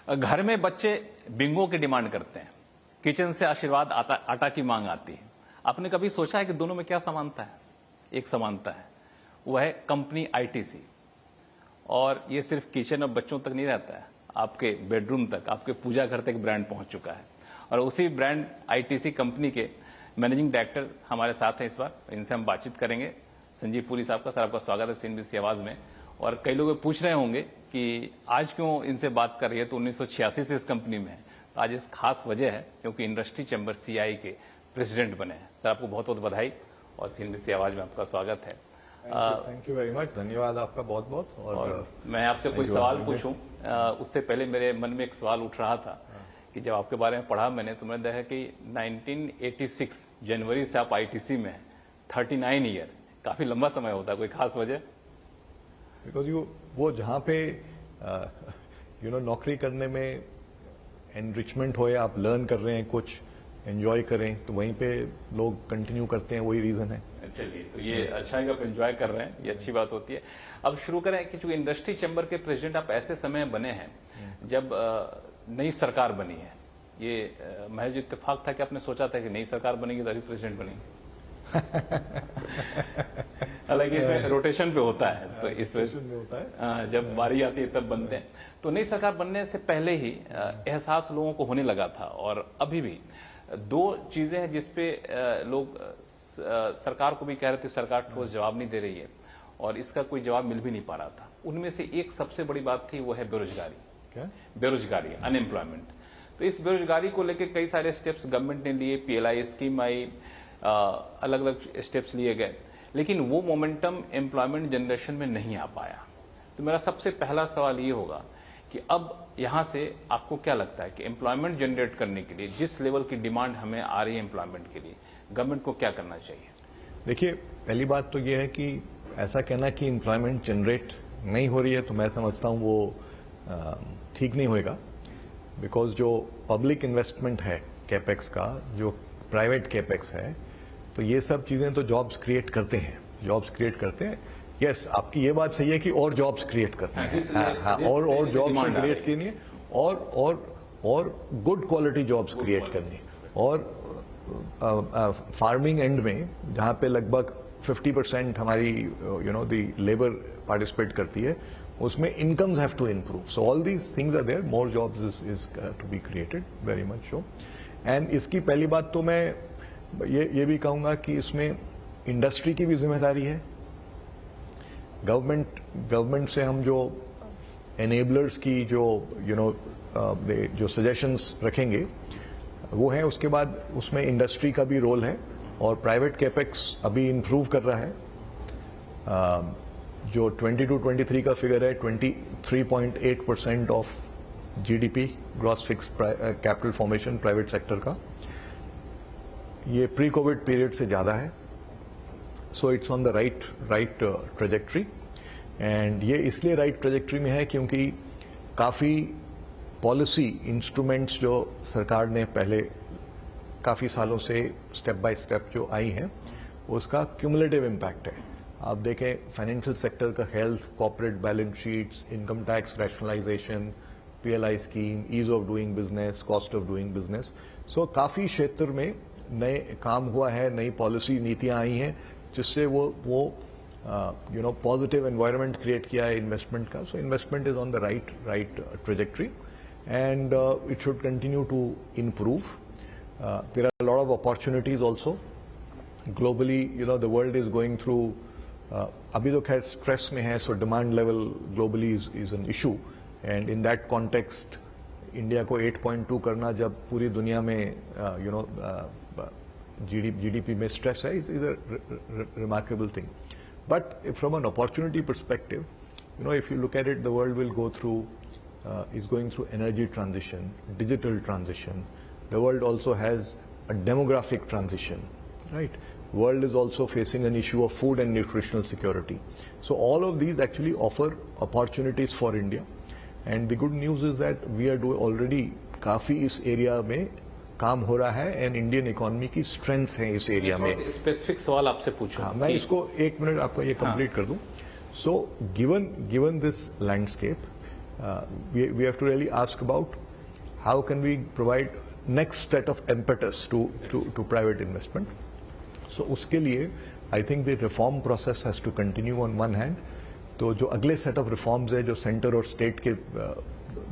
घर में बच्चे बिंगो की डिमांड करते हैं, किचन से आशीर्वाद आटा की मांग आती है। आपने कभी सोचा है कि दोनों में क्या समानता है? एक समानता है, वह है कंपनी आईटीसी। और ये सिर्फ किचन और बच्चों तक नहीं रहता है, आपके बेडरूम तक, आपके पूजा घर तक ब्रांड पहुंच चुका है। और उसी ब्रांड आईटीसी कंपनी के मैनेजिंग डायरेक्टर हमारे साथ हैं इस बार, इनसे हम बातचीत करेंगे। संजीव पुरी साहब का, सर आपका स्वागत है सीएनबीसी आवाज में। और कई लोग पूछ रहे होंगे कि आज क्यों इनसे बात कर रही है, तो 1986 से इस कंपनी में है। तो आज इस खास वजह है क्योंकि इंडस्ट्री चैम्बर सीआई के प्रेसिडेंट बने हैं। सर आपको बहुत बहुत बधाई और सीएनबीसी आवाज में आपका स्वागत है। थैंक यू वेरी मच, धन्यवाद आपका बहुत बहुत। और मैं आपसे कोई सवाल पूछूं उससे पहले मेरे मन में एक सवाल उठ रहा था कि जब आपके बारे में पढ़ा मैंने, तो मैंने देखा कि 1986 जनवरी से आप आईटीसी में हैं, 39 ईयर, काफी लंबा समय होता है। कोई खास वजह? बिकॉज वो जहाँ पे नौकरी करने में एनरिचमेंट हो या आप लर्न कर रहे हैं, कुछ एंजॉय करें, तो वहीं पे लोग कंटिन्यू करते हैं, वही रीजन है। चलिए, तो ये अच्छा है कि आप एंजॉय कर रहे हैं, ये अच्छी बात होती है। अब शुरू करें कि चूंकि इंडस्ट्री चैम्बर के प्रेसिडेंट आप ऐसे समय बने हैं जब नई सरकार बनी है। ये महज इत्तेफाक था कि आपने सोचा था कि नई सरकार बनेगी तो अभी प्रेसिडेंट बनेंगे? हालांकि इसमें रोटेशन पे होता है, तो इस वजह से जब बारी आती है तब बनते हैं। तो नई सरकार बनने से पहले ही एहसास लोगों को होने लगा था, और अभी भी दो चीजें हैं जिसपे लोग सरकार को भी कह रहे थे सरकार ठोस जवाब नहीं दे रही है, और इसका कोई जवाब मिल भी नहीं पा रहा था। उनमें से एक सबसे बड़ी बात थी, वो है बेरोजगारी। क्या? बेरोजगारी, अनएम्प्लॉयमेंट। तो इस बेरोजगारी को लेकर कई सारे स्टेप्स गवर्नमेंट ने लिए, पीएलआई स्कीम आई, अलग अलग स्टेप्स लिए गए, लेकिन वो मोमेंटम एम्प्लॉयमेंट जनरेशन में नहीं आ पाया। तो मेरा सबसे पहला सवाल ये होगा कि अब यहां से आपको क्या लगता है कि एम्प्लॉयमेंट जनरेट करने के लिए जिस लेवल की डिमांड हमें आ रही है एम्प्लॉयमेंट के लिए, गवर्नमेंट को क्या करना चाहिए? देखिए, पहली बात तो ये है कि ऐसा कहना कि एम्प्लॉयमेंट जनरेट नहीं हो रही है, तो मैं समझता हूं वो ठीक नहीं होएगा। बिकॉज जो पब्लिक इन्वेस्टमेंट है कैपेक्स का, जो प्राइवेट कैपेक्स है, तो ये सब चीजें तो जॉब्स क्रिएट करते हैं, जॉब्स क्रिएट करते हैं। यस, आपकी ये बात सही है कि और जॉब्स क्रिएट करते हैं, और जॉब्स क्रिएट करनी है, और गुड क्वालिटी जॉब्स क्रिएट करनी है। और फार्मिंग एंड में जहां पे लगभग 50% हमारी दी लेबर पार्टिसिपेट करती है, उसमें incomes have to improve. So all these things are there, more jobs is to be created, very much so. And इसकी पहली बात तो मैं ये भी कहूंगा कि इसमें इंडस्ट्री की भी जिम्मेदारी है। गवर्नमेंट से हम जो एनेबलर्स की जो सजेशंस रखेंगे वो है, उसके बाद उसमें इंडस्ट्री का भी रोल है। और प्राइवेट कैपेक्स अभी इंप्रूव कर रहा है। जो 22-23 का फिगर है, 23.8% of GDP gross fix capital formation private sector का, ये प्री कोविड पीरियड से ज्यादा है। So it's on the right trajectory. And ये इसलिए राइट ट्रेजेक्ट्री में है क्योंकि काफी पॉलिसी इंस्ट्रूमेंट्स जो सरकार ने पहले काफी सालों से स्टेप बाय स्टेप जो आई हैं, उसका क्यूमुलेटिव इम्पैक्ट है। आप देखें, फाइनेंशियल सेक्टर का health, corporate balance sheets, income tax rationalisation, PLI scheme, ease of doing business, cost of doing business. So काफी क्षेत्र में नए काम हुआ है, नई पॉलिसी नीतियां आई हैं, जिससे वो पॉजिटिव एनवायरनमेंट क्रिएट किया है इन्वेस्टमेंट का। So investment is on the right trajectory and it should continue to improve. There are a lot of opportunities also. Globally, the world is going through, अभी तो खैर स्ट्रेस में है, so demand level globally is an issue. And in that context, India को 8.2 करना जब पूरी दुनिया में जीडीपी में स्ट्रेस है, is a remarkable thing. But from an opportunity perspective, if you look at it, the world will go through, is going through energy transition, digital transition. The world also has a demographic transition, right? World is also facing an issue of food and nutritional security. So all of these actually offer opportunities for India. And the good news is that we are doing already काफी इस area में काम हो रहा है, and Indian economy की strength है इस एरिया में। स्पेसिफिक सवाल आपसे पूछूं। मैं इसको 1 मिनट आपको ये कंप्लीट कर दूं। So given this landscape, we have to really ask about how can we provide next set of impetus to private investment. So uske liye I think the reform process has to continue on one hand. तो जो अगले set of reforms है जो centre और state के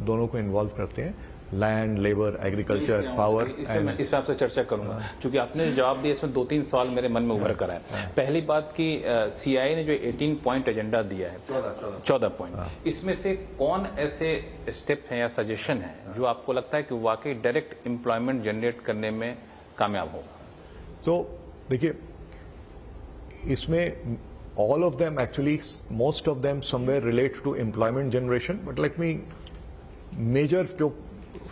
दोनों को involve करते हैं, लैंड, लेबर, एग्रीकल्चर, पावर। इस पे आपसे चर्चा करूंगा क्योंकि आपने जो जवाब दिया इसमें 2-3 सवाल मेरे मन में उभर कर आए। पहली बात कि सीआईआई ने जो 18 पॉइंट एजेंडा दिया है, 14 पॉइंट, इसमें से कौन ऐसे स्टेप हैं या सजेशन है जो आपको लगता है कि वाकई डायरेक्ट एम्प्लॉयमेंट जनरेट करने में कामयाब होगा? तो देखिए इसमें all of them actually, most of them somewhere relate to employment generation, but let me major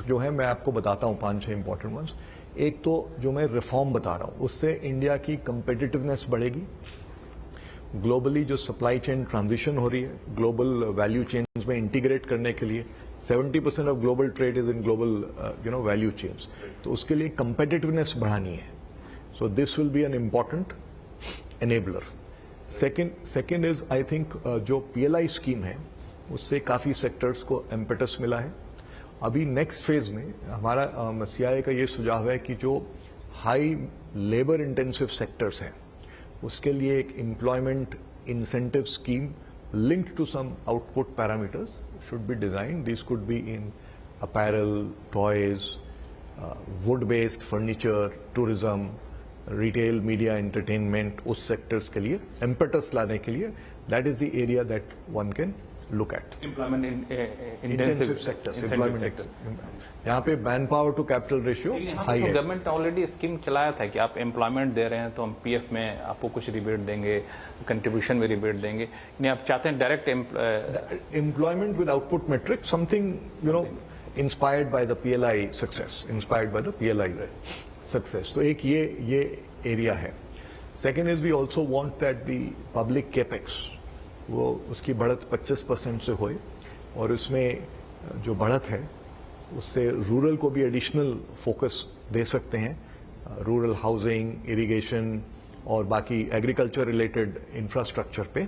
जो है मैं आपको बताता हूँ 5-6 इंपॉर्टेंट वंस। एक तो जो मैं रिफॉर्म बता रहा हूँ उससे इंडिया की कंपेटिटिवनेस बढ़ेगी, ग्लोबली जो सप्लाई चेन ट्रांजिशन हो रही है, ग्लोबल वैल्यू चेन्स में इंटीग्रेट करने के लिए 70% of global trade is in global value chains, तो उसके लिए कंपेटिटिवनेस बढ़ानी है। So this will be an important enabler. Second is I think जो पीएलआई स्कीम है उससे काफी सेक्टर्स को इम्पेटस मिला है। अभी नेक्स्ट फेज में हमारा सीआईआई का ये सुझाव है कि जो हाई लेबर इंटेंसिव सेक्टर्स हैं उसके लिए एक employment incentive scheme linked to some output parameters should be designed. These could be in apparel, toys, wood-based furniture, tourism, retail, media, entertainment, उस sectors के लिए impetus लाने के लिए, that is the area that one can look at. Employment Intensive sectors, employment sector. यहाँ पे man power to capital ratio high है। Government ने ऑलरेडी स्कीम चलाया था कि आप एम्प्लॉयमेंट दे रहे हैं तो हम पीएफ में आपको कुछ रिबेट देंगे, कंट्रीब्यूशन में रिबेट देंगे, नहीं आप चाहते हैं direct employment with output metric, something inspired by the PLI success, inspired by the PLI success. तो एक ये एरिया है। Second is we also want that the public capex वो उसकी बढ़त 25% से होए और उसमें जो बढ़त है उससे रूरल को भी एडिशनल फोकस दे सकते हैं, रूरल हाउसिंग, इरिगेशन और बाकी एग्रीकल्चर रिलेटेड इंफ्रास्ट्रक्चर पे।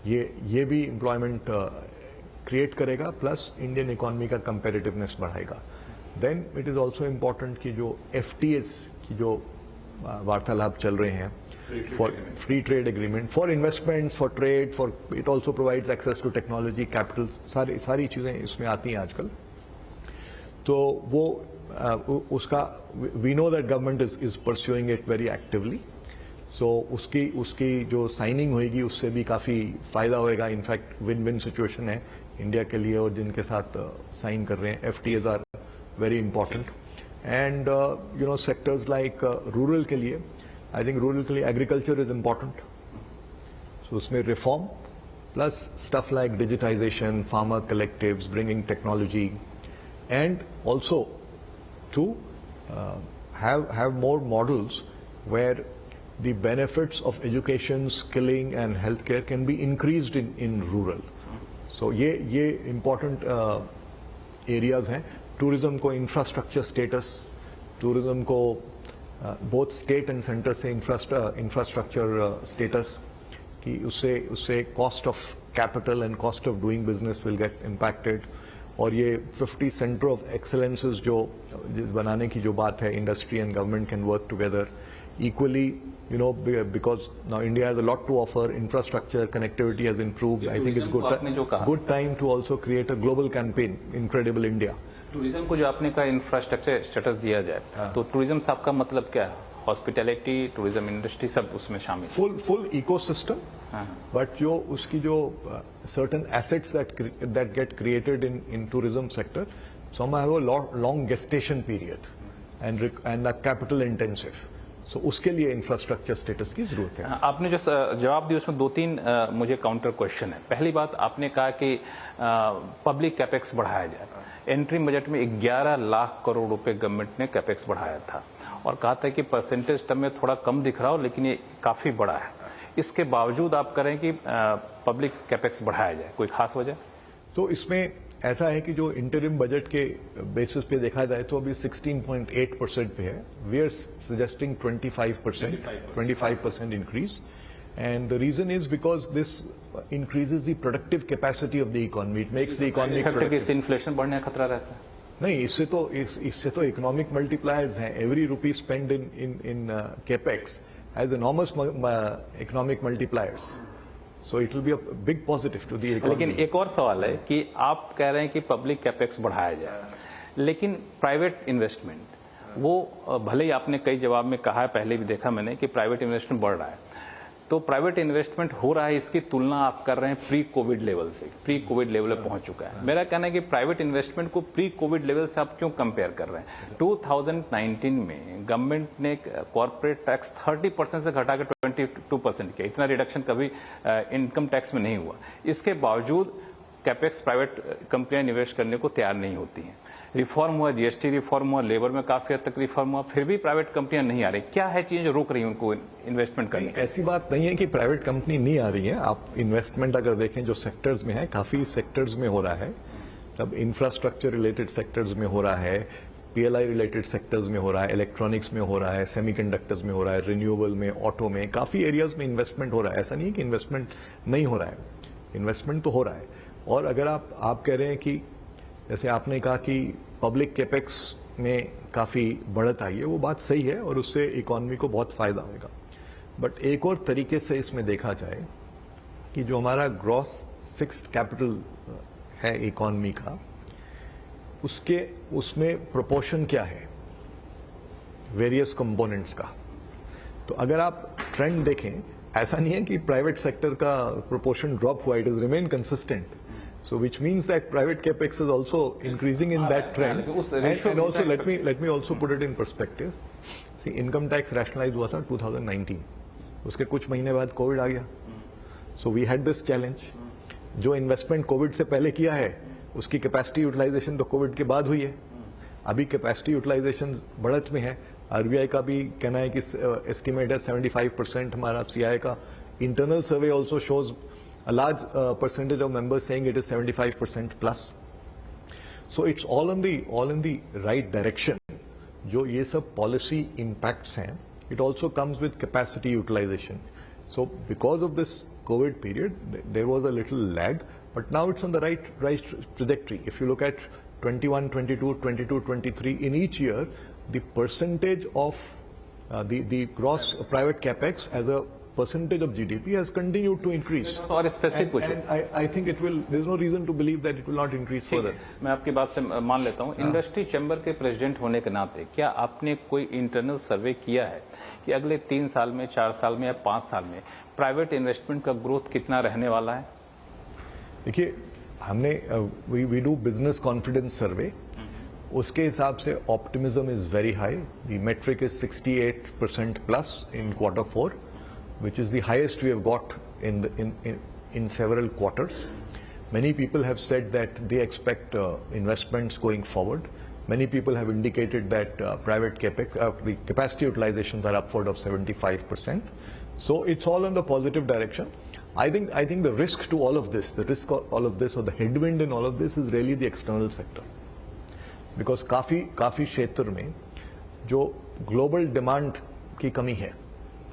ये भी एम्प्लॉयमेंट क्रिएट करेगा प्लस इंडियन इकोनॉमी का कंपेटिटिवनेस बढ़ाएगा। Then it is also important कि जो एफटीएस की जो वार्तालाप चल रहे हैं for free trade agreement, for investments, for trade, for it also provides access to technology, capital, सारी चीजें इसमें आती हैं आजकल। तो वो उसका we know that government is pursuing it very actively. So उसकी जो साइनिंग होगी उससे भी काफी फायदा होएगा। इनफैक्ट विन विन सिचुएशन है इंडिया के लिए और जिनके साथ साइन कर रहे हैं। FTAs are very important and sectors like rural के लिए, I think rural के लिए agriculture is important. So उसमें reform plus stuff like digitization, farmer collectives, bringing technology, and also to have more models where the benefits of education, skilling, and healthcare can be increased in rural. So ये important areas हैं. Tourism को infrastructure status, tourism को both state and centre से infrastructure status कि उससे cost of capital and cost of doing business will get impacted. और ये 50 centre of एक्सेलेंसेस जो बनाने की जो बात है, industry and government can work together equally, because now India has a lot to offer, infrastructure connectivity has improved. I think it's good time to also create a global campaign, Incredible India. Tourism को जो आपने कहा infrastructure status दिया जाए, तो tourism साहब का मतलब क्या है? हॉस्पिटैलिटी, टूरिज्म इंडस्ट्री सब उसमें शामिल, फुल इकोसिस्टम। बट जो उसकी जो certain assets that get created in tourism sector, some have a long gestation period and capital intensive, so उसके लिए इंफ्रास्ट्रक्चर स्टेटस की जरूरत है। आपने जो जवाब दिया उसमें 2-3 मुझे काउंटर क्वेश्चन है। पहली बात आपने कहा कि पब्लिक कैपेक्स बढ़ाया जाए। एंट्री बजट में 11 लाख करोड़ रुपए गवर्नमेंट ने कैपेक्स बढ़ाया था और कहा था कि परसेंटेज टर्म में थोड़ा कम दिख रहा हो लेकिन ये काफी बड़ा है। इसके बावजूद आप करें कि पब्लिक कैपेक्स बढ़ाया जाए, कोई खास वजह? तो इसमें ऐसा है कि जो इंटरिम बजट के बेसिस पे देखा जाए तो अभी 16.8% पे है। We are suggesting 25% increase And the reason is because this increases the productive capacity of the economy. It makes the economy productive. Inflation बढ़ने का खतरा रहता है? नहीं, इससे तो इकोनॉमिक मल्टीप्लायर्स हैं. Every rupee spend in capex has enormous economic multipliers. So it will be a big positive to the economy. लेकिन एक और सवाल है कि आप कह रहे हैं कि पब्लिक कैपेक्स बढ़ाया जाए, लेकिन प्राइवेट इन्वेस्टमेंट वो भले ही आपने कई जवाब में कहा है, पहले भी देखा मैंने कि प्राइवेट इन्वेस्टमेंट बढ़ रहा है, तो प्राइवेट इन्वेस्टमेंट हो रहा है, इसकी तुलना आप कर रहे हैं प्री कोविड लेवल से. प्री कोविड लेवल पे पहुंच चुका है. मेरा कहना है कि प्राइवेट इन्वेस्टमेंट को प्री कोविड लेवल से आप क्यों कंपेयर कर रहे हैं? 2019 में गवर्नमेंट ने कॉर्पोरेट टैक्स 30% से घटाकर 22% किया. इतना रिडक्शन कभी इनकम टैक्स में नहीं हुआ. इसके बावजूद कैपेक्स प्राइवेट कंपनियां निवेश करने को तैयार नहीं होती हैं. रिफॉर्म हुआ, जीएसटी रिफॉर्म हुआ, लेबर में काफी हद तक रिफॉर्म हुआ, फिर भी प्राइवेट कंपनियां नहीं आ रही. क्या है चीज जो रोक रही है उनको इन्वेस्टमेंट करने? ऐसी बात नहीं है कि प्राइवेट कंपनी नहीं आ रही है. आप इन्वेस्टमेंट अगर देखें जो सेक्टर्स में है, काफी सेक्टर्स में हो रहा है. सब इंफ्रास्ट्रक्चर रिलेटेड सेक्टर्स में हो रहा है, पीएलआई रिलेटेड सेक्टर्स में हो रहा है, इलेक्ट्रॉनिक्स में हो रहा है, सेमीकंडक्टर्स में हो रहा है, रिन्यूएबल में, ऑटो में, काफी एरियाज में इन्वेस्टमेंट हो रहा है. ऐसा नहीं है कि इन्वेस्टमेंट नहीं हो रहा है, इन्वेस्टमेंट तो हो रहा है. और अगर आप कह रहे हैं कि जैसे आपने कहा कि पब्लिक कैपेक्स में काफी बढ़त आई है, वो बात सही है और उससे इकोनॉमी को बहुत फायदा होगा. बट एक और तरीके से इसमें देखा जाए कि जो हमारा ग्रॉस फिक्स्ड कैपिटल है इकोनॉमी का, उसमें प्रोपोर्शन क्या है वेरियस कंपोनेंट्स का. तो अगर आप ट्रेंड देखें, ऐसा नहीं है कि प्राइवेट सेक्टर का प्रोपोर्शन ड्रॉप हुआ, it is remain consistent. So which means that private capex is also increasing in that trend. And also let me also put it in perspective. See, income tax rationalized हुआ था 2019. उसके कुछ महीने बाद Covid आ गया. So we had this challenge. जो investment Covid से पहले किया है उसकी कैपेसिटी यूटिलाइजेशन तो कोविड के बाद हुई है. अभी कैपेसिटी यूटिलाइजेशन बढ़त में है. आरबीआई का भी कहना है कि एस्टिमेट है 75% हमारा. सीआई का internal survey also shows a large percentage of members saying it is 75% plus. So it's all in the right direction. जो ये सब policy impacts हैं, it also comes with capacity utilization. So because of this COVID period, there was a little lag, but now it's on the right trajectory. If you look at 21, 22, 22, 23, in each year, the percentage of the gross private capex as a percentage of GDP has continued to increase. और specific पूछो. And I think it will. There's no reason to believe that it will not increase further. मैं आपकी बात से मान लेता हूँ. Industry chamber के प्रेसिडेंट होने के नाते क्या आपने कोई इंटरनल सर्वे किया है कि अगले 3 साल में, 4 साल में या 5 साल में प्राइवेट इन्वेस्टमेंट का ग्रोथ कितना रहने वाला है? देखिए, हमने we do business confidence survey. उसके हिसाब से optimism is very high. The metric is 68% plus in Q4, which is the highest we have got in several quarters. Many people have said that they expect investments going forward. Many people have indicated that private capex, the capacity utilizations are upward of 75%. So it's all in the positive direction. I think the risk to all of this, or the headwind in all of this is really the external sector. Because काफी क्षेत्र में जो global demand की कमी है,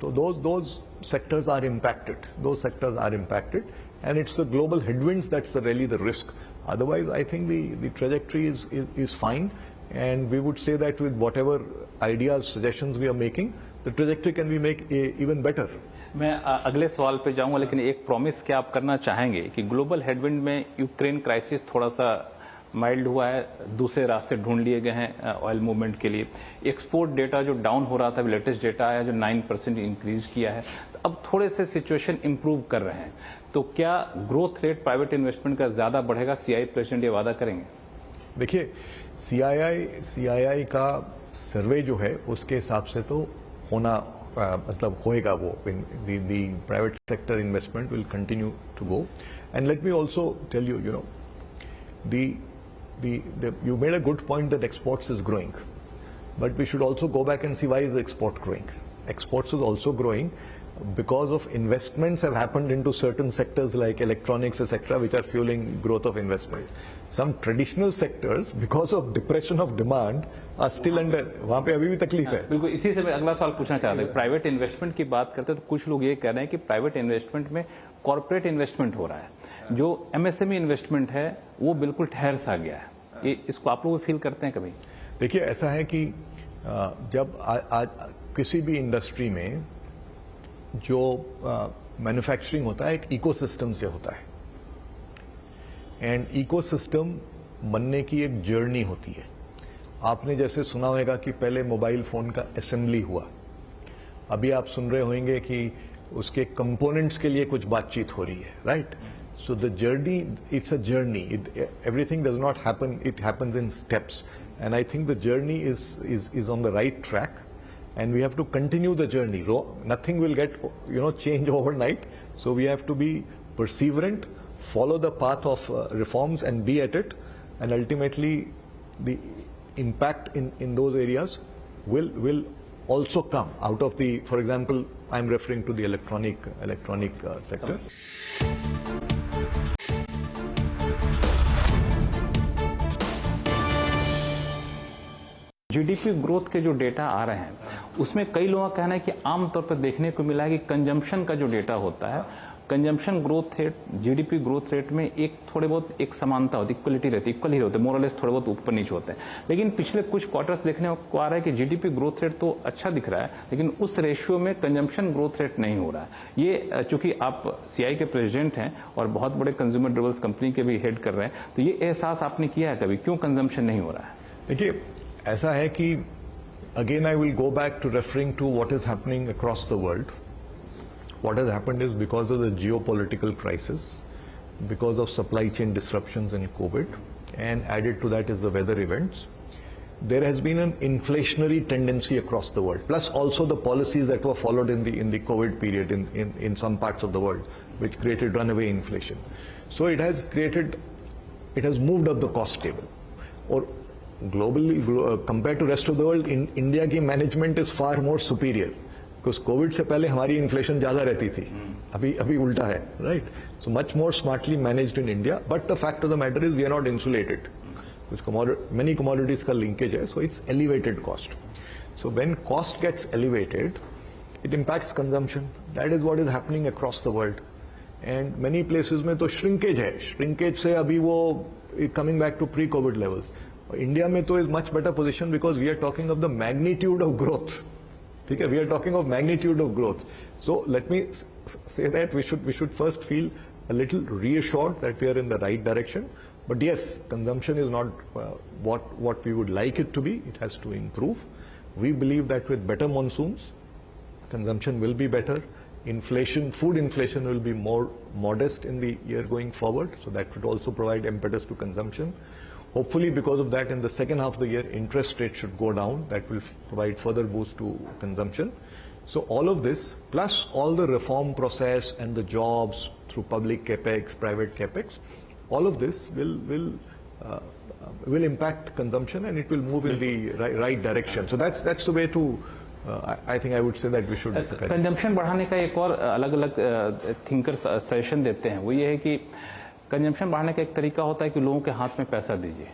तो those sectors are impacted. Those sectors are impacted, and it's the global headwinds that's really the risk. Otherwise, I think the trajectory is fine, and we would say that with whatever ideas, suggestions we are making, the trajectory can be make even better. मैं अगले सवाल पे जाऊंगा, लेकिन एक promise क्या आप करना चाहेंगे कि ग्लोबल हेडविंड में यूक्रेन क्राइसिस थोड़ा सा माइल्ड हुआ है, दूसरे रास्ते ढूंढ लिए गए हैं ऑयल मूवमेंट के लिए. एक्सपोर्ट डेटा जो डाउन हो रहा था, लेटेस्ट डेटा आया जो 9% इंक्रीज किया है. अब थोड़े से सिचुएशन इंप्रूव कर रहे हैं, तो क्या ग्रोथ रेट प्राइवेट इन्वेस्टमेंट का ज्यादा बढ़ेगा? सीआई प्रेसिडेंट ये वादा करेंगे? देखिए, सीआईआई का सर्वे जो है उसके हिसाब से तो होना मतलब होएगा. वो the private sector investment will continue to go. And let me also tell you, no, you made a good point that exports is growing, but we should also go back and see why is the export growing. Exports is also growing, because of investments have happened into certain sectors like electronics, etc., which are fueling growth of investment. Some traditional sectors, because of depression of demand, are still under. वहाँ पे अभी भी तकलीफ है. बिल्कुल, इसी से मैं अगला सवाल पूछना चाहता हूँ. प्राइवेट इन्वेस्टमेंट की बात करते हैं तो कुछ लोग ये कह रहे हैं कि प्राइवेट इन्वेस्टमेंट में कॉर्पोरेट इन्वेस्टमेंट हो रहा है, जो एमएसएमई इन्वेस्टमेंट है वो बिल्कुल ठहर सा गया है. इसको आप लोग फील करते हैं कभी? देखिए, ऐसा है कि जब आज किसी भी इंडस्ट्री में जो मैन्युफैक्चरिंग होता है एक इकोसिस्टम से होता है, एंड इकोसिस्टम बनने की एक जर्नी होती है. आपने जैसे सुना होगा कि पहले मोबाइल फोन का असेंबली हुआ, अभी आप सुन रहे होंगे कि उसके कंपोनेंट्स के लिए कुछ बातचीत हो रही है, right? So the journey, it's a journey. Everything does not happen, it happens in steps, and I think the journey is on the right track. And we have to continue the journey. Nothing will get, change overnight. So we have to be perseverant, follow the path of reforms and be at it. And ultimately, the impact in those areas will also come out of the, for example, I'm referring to the electronic sector. GDP growth के जो data आ रहे हैं उसमें कई लोगों का कहना है कि आमतौर पर देखने को मिला है कि कंजम्पशन का जो डेटा होता है, consumption growth rate GDP growth rate में एक थोड़े बहुत एक समानता होती है, इक्वलिटी रहती है, इक्वल ही होते हैं, मोरलेस थोड़े बहुत ऊपर नीचे होते हैं. लेकिन पिछले कुछ क्वार्टर्स देखने को आ रहा है कि जीडीपी ग्रोथ रेट तो अच्छा दिख रहा है, लेकिन उस रेशियो में कंजम्पशन ग्रोथ रेट नहीं हो रहा है. ये चूंकि आप सीआई के प्रेसिडेंट हैं और बहुत बड़े कंज्यूमर ड्यूरेबल्स कंपनी के भी हेड कर रहे हैं, तो ये एहसास आपने किया है कभी, क्यों कंजम्पशन नहीं हो रहा है? देखिए, ऐसा है कि again I will go back to referring to what is happening across the world. What has happened is because of the geopolitical crisis, because of supply chain disruptions and COVID, and added to that is the weather events, there has been an inflationary tendency across the world, plus also the policies that were followed in the COVID period in some parts of the world, which created runaway inflation. So it has moved up the cost table. Or globally, compared to rest of the world, in India की management is far more superior, because COVID से पहले हमारी inflation ज़्यादा रहती थी, अभी उल्टा है, right? So much more smartly managed in India. But the fact of the matter is we are not insulated. Many commodities का linkage है, so it's elevated cost. So when cost gets elevated, it impacts consumption. That is what is happening across the world. And many places में तो shrinkage है, shrinkage से अभी वो coming back to pre-COVID levels. India में तो is much better position because we are talking of the magnitude of growth. ठीक है, we are talking of magnitude of growth. So let me say that we should first feel a little reassured that we are in the right direction. But yes, consumption is not what we would like it to be. It has to improve. We believe that with better monsoons, consumption will be better. Inflation, food inflation will be more modest in the year going forward. So that would also provide impetus to consumption. Hopefully, because of that, in the second half of the year, interest rates should go down. That will provide further boost to consumption. So all of this, plus all the reform process and the jobs through public capex, private capex, all of this will impact consumption, and it will move in the right direction. So that's the way to. I think I would say that we should. Consumption बढ़ाने का एक और अलग-अलग thinker suggestion देते हैं, वो ये है कि कंजम्पशन बढ़ाने का एक तरीका होता है कि लोगों के हाथ में पैसा दीजिए,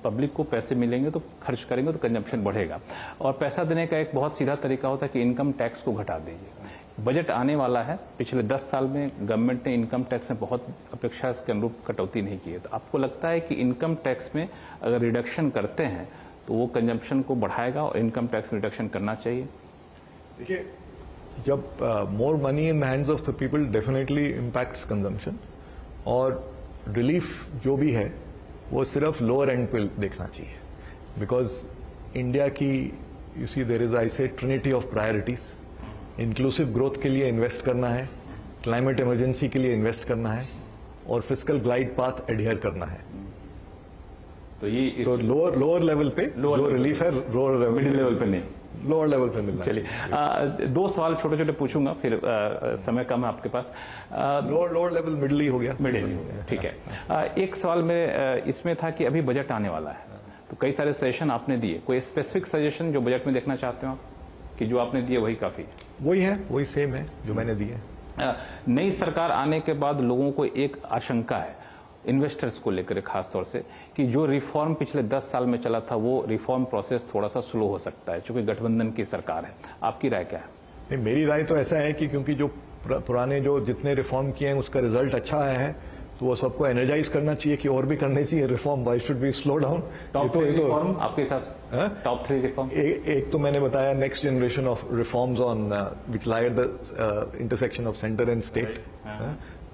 पब्लिक को पैसे मिलेंगे तो खर्च करेंगे तो कंजम्पशन बढ़ेगा. और पैसा देने का एक बहुत सीधा तरीका होता है कि इनकम टैक्स को घटा दीजिए. बजट आने वाला है, पिछले 10 साल में गवर्नमेंट ने इनकम टैक्स में बहुत अपेक्षा के अनुरूप कटौती नहीं की है, तो आपको लगता है कि इनकम टैक्स में अगर रिडक्शन करते हैं तो वो कंजम्पशन को बढ़ाएगा और इनकम टैक्स रिडक्शन करना चाहिए? देखिए, जब more money in the hands of the people definitely impacts consumption, और रिलीफ जो भी है वो सिर्फ लोअर एंड पे देखना चाहिए. बिकॉज इंडिया की, यू सी, देयर इज, आई से, Trinity of priorities. Inclusive growth के लिए इन्वेस्ट करना है, क्लाइमेट इमरजेंसी के लिए इन्वेस्ट करना है, और फिस्कल ग्लाइड पाथ एडहियर करना है. तो लोअर लेवल पे जो रिलीफ है, मिडिल लेवल पे नहीं, लोअर लेवल पे मिलना. चलिए, 2 सवाल छोटे छोटे पूछूंगा, फिर समय कम है आपके पास. लोअर लेवल मिडिल ही हो गया. मिडिल ही हो गया, ठीक है. एक सवाल मेरे इसमें था कि अभी बजट आने वाला है, तो कई सारे सजेशन आपने दिए, कोई स्पेसिफिक सजेशन जो बजट में देखना चाहते हो आप, कि जो आपने दिए वही काफी है? वही सेम है जो मैंने दिए। नई सरकार आने के बाद लोगों को एक आशंका है, इन्वेस्टर्स को लेकर खास तौर से, कि जो रिफॉर्म पिछले 10 साल में चला था वो रिफॉर्म प्रोसेस थोड़ा सा स्लो हो सकता है, क्योंकि गठबंधन की सरकार है। आपकी राय क्या है? नहीं, मेरी राय तो ऐसा है कि क्योंकि जो पुराने जो जितने रिफॉर्म किए हैं उसका रिजल्ट अच्छा आया है, तो वो सबको एनर्जाइज करना चाहिए कि और भी करने चाहिए reform. Why should be slow down? Top 3 reform आपके हिसाब से? टॉप 3 रिफॉर्म एक तो मैंने बताया, next generation of reforms on which lie at the intersection of centre and state,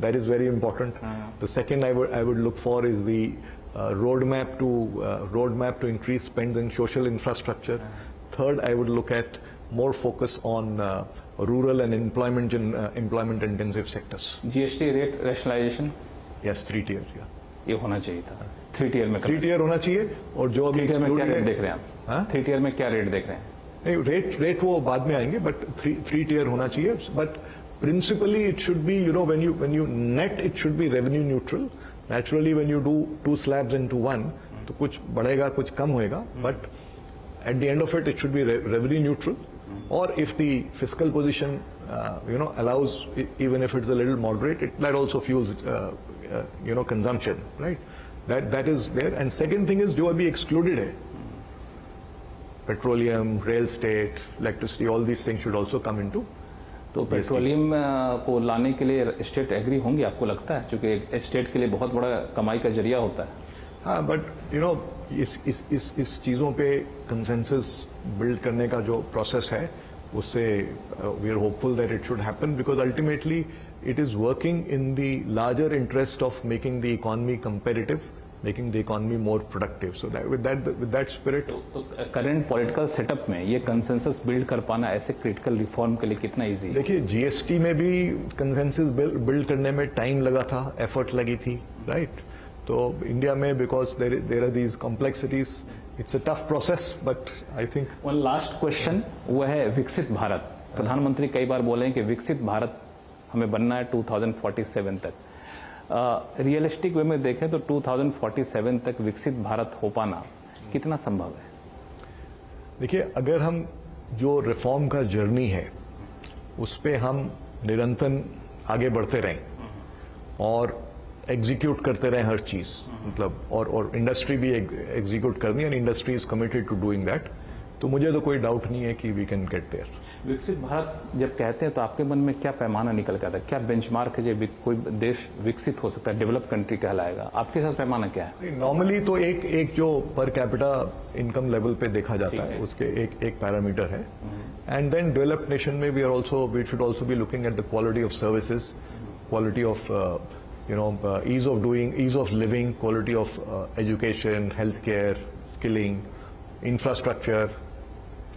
that is very important. The second I would look for is the roadmap to increase spend in social infrastructure. Third, I would look at more focus on rural and employment intensive sectors. GST rate rationalization? Yes, 3 tier, yeah. ये होना चाहिए था 3 tier में। 3 tier होना चाहिए। और जो अभी 3 tier में क्या रेट excluded देख रहे हैं आप? 3 tier में क्या रेट देख रहे हैं? नहीं, रेट वो बाद में आएंगे, बट 3 tier होना चाहिए। But principally it should be, when you net, it should be revenue neutral. Naturally when you do 2 slabs into one, तो कुछ बढ़ेगा कुछ कम होएगा, but at the end of it should be revenue neutral. Or if the fiscal position allows, even if it's a little moderate, that also fuels consumption, right? That is there. And second thing is जो अभी excluded है, petroleum, real estate, electricity, all these things should also come into. तो petroleum को लाने के लिए state agree होंगे, आपको लगता है? क्योंकि स्टेट के लिए बहुत बड़ा कमाई का जरिया होता है। हाँ, बट इस चीज़ों पे कंसेंसस बिल्ड करने का जो प्रोसेस है, उससे we are hopeful that it should happen, because ultimately it is working in the larger interest of making the economy competitive, making the economy more productive. So that with that spirit, तो current political setup में ये consensus build कर पाना ऐसे critical reform के लिए कितना easy है? देखिए, जीएसटी में भी कंसेंसस बिल्ड करने में टाइम लगा था, एफर्ट लगी थी, राइट? तो इंडिया में because there are these complexities, it's a tough process, but I think. One last question, वो है विकसित भारत। प्रधानमंत्री कई बार बोले हैं कि विकसित भारत हमें बनना है 2047 तक। रियलिस्टिक वे में देखें तो 2047 तक विकसित भारत हो पाना कितना संभव है? देखिए, अगर हम जो रिफॉर्म का जर्नी है उस पे हम निरंतर आगे बढ़ते रहें और एग्जीक्यूट करते रहें हर चीज, मतलब और इंडस्ट्री भी एग्जीक्यूट करनी है, and industry is committed to doing that, तो मुझे तो कोई डाउट नहीं है कि वी कैन गेट देयर। विकसित भारत जब कहते हैं तो आपके मन में क्या पैमाना निकल के आता है? क्या बेंचमार्क है जो कोई देश विकसित हो सकता है, डेवलप कंट्री कहलाएगा? आपके साथ पैमाना क्या है? नॉर्मली तो एक जो पर कैपिटा इनकम लेवल पे देखा जाता है, उसके एक पैरामीटर है। एंड देन डेवलप्ड नेशन में we should also be looking at the quality of services, quality of ease of doing, ease of living, quality of education, healthcare, skilling, infrastructure,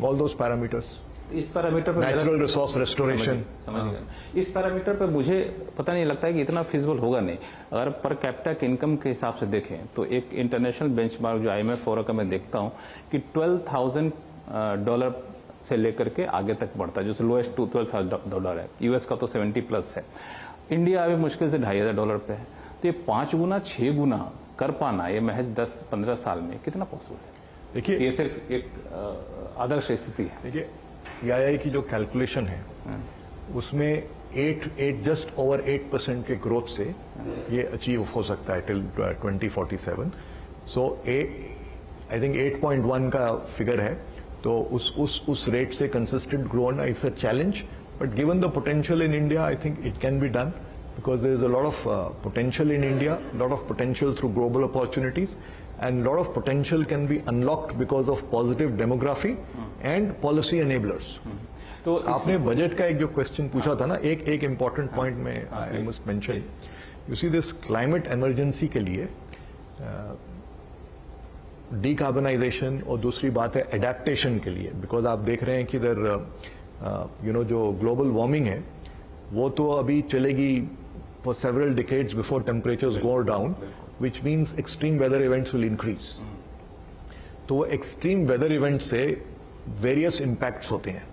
all those parameters. इस parameter पर natural resource restoration, समझ गया। इस parameter पर मुझे पता नहीं लगता है कि इतना फिजिबल होगा नहीं। अगर पर कैपिटा के इनकम के हिसाब से देखें तो एक इंटरनेशनल बेंचमार्क जो IMF फोरम का मैं देखता हूं कि $12,000 से लेकर के आगे तक बढ़ता है, जो लोएस्ट $12,000 है। यूएस का तो 70+ है। इंडिया अभी मुश्किल से $2,500 पे है। तो ये 5 गुना 6 गुना कर पाना ये महज 10-15 साल में कितना पॉसिबल है? देखिए, ये सिर्फ एक आदर्श स्थिति है। देखिए, CII की जो कैलकुलेशन है उसमें 8 जस्ट ओवर 8% के ग्रोथ से ये अचीव हो सकता है टिल 2047। सो आई थिंक 8.1 का फिगर है, तो उस रेट से कंसिस्टेंट ग्रो होना it's a challenge, but given the potential in India, I think it can be done, because there is a lot of potential in India, a lot of potential through global opportunities, and a lot of potential can be unlocked because of positive demography and policy enablers. तो आपने budget का एक जो question पूछा था ना, एक important point में I must mention, you see this climate emergency के लिए डीकार्बनाइजेशन और दूसरी बात है एडेप्टेशन के लिए, बिकॉज आप देख रहे हैं कि इधर जो ग्लोबल वार्मिंग है वो तो अभी चलेगी for several decades before temperatures go down, which means extreme weather events will increase. तो वो एक्सट्रीम वेदर इवेंट से वेरियस इम्पैक्ट्स होते हैं,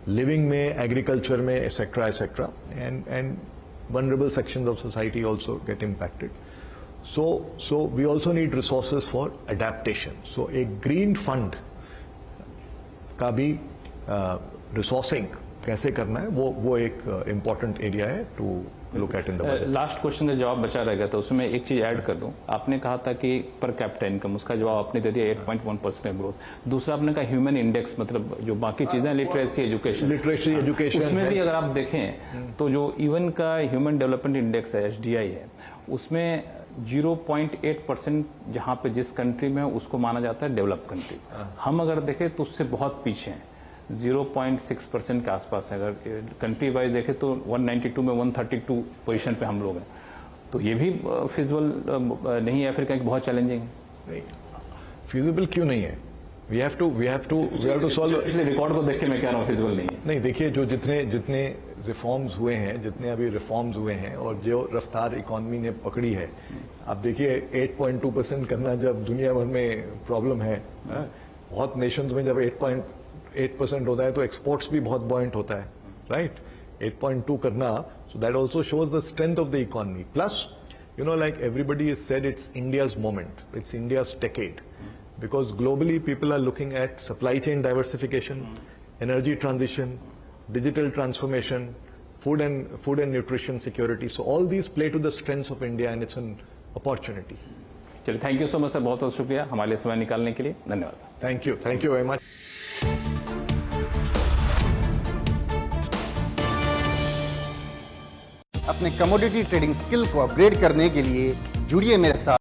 लिविंग में, एग्रीकल्चर में, etcetera etcetera, and vulnerable sections of society also get impacted. So we also need resources for adaptation. So a green fund का भी resourcing कैसे करना है वो एक इम्पोर्टेंट एरिया है to look at in the budget. Last question का जवाब बचा रहेगा तो उसमें एक चीज ऐड कर दूं। आपने कहा था कि पर कैपिटा इनकम, उसका जवाब आपने दे दिया 8.1% का ग्रोथ। दूसरा आपने कहा ह्यूमन इंडेक्स, मतलब जो बाकी चीजें लिटरेसी एजुकेशन, उसमें भी अगर आप देखें तो जो इवन का ह्यूमन डेवलपमेंट इंडेक्स है, HDI है, उसमें 0.8% जहां पे जिस कंट्री में है उसको माना जाता है डेवलप कंट्री। हम अगर देखें तो उससे बहुत पीछे हैं, 0.6% के आसपास है। अगर कंट्री वाइज देखें तो 192 में 132 पोजीशन पे हम लोग हैं। तो ये भी फिजिबल नहीं है, अफ्रीका की बहुत चैलेंजिंग है। नहीं, फिजिबल क्यों नहीं है? We have to solve. पिछले रिकॉर्ड को देख के मैं कह रहा हूँ फिजिबल नहीं है। नहीं, देखिए जो जितने रिफॉर्म्स हुए हैं, जितने अभी रिफॉर्म्स हुए हैं और जो रफ्तार इकोनॉमी ने पकड़ी है, आप देखिए 8.2% करना जब दुनिया भर में प्रॉब्लम है, बहुत नेशंस में जब 8.8% होता है तो एक्सपोर्ट्स भी बहुत बॉइंट होता है, राइट? 8.2 करना, so that also shows the strength of the economy. Plus, you know, like everybody has said, it's India's moment, it's India's decade, because globally people are looking at supply chain diversification, energy transition, digital transformation, food and nutrition security. So all these play to the strengths of India, and it's an opportunity. चलिए, thank you so much sir, बहुत बहुत शुक्रिया हमारे लिए समय निकालने के लिए। धन्यवाद। Thank you very much. अपने कमोडिटी ट्रेडिंग स्किल को अपग्रेड करने के लिए जुड़िए मेरे साथ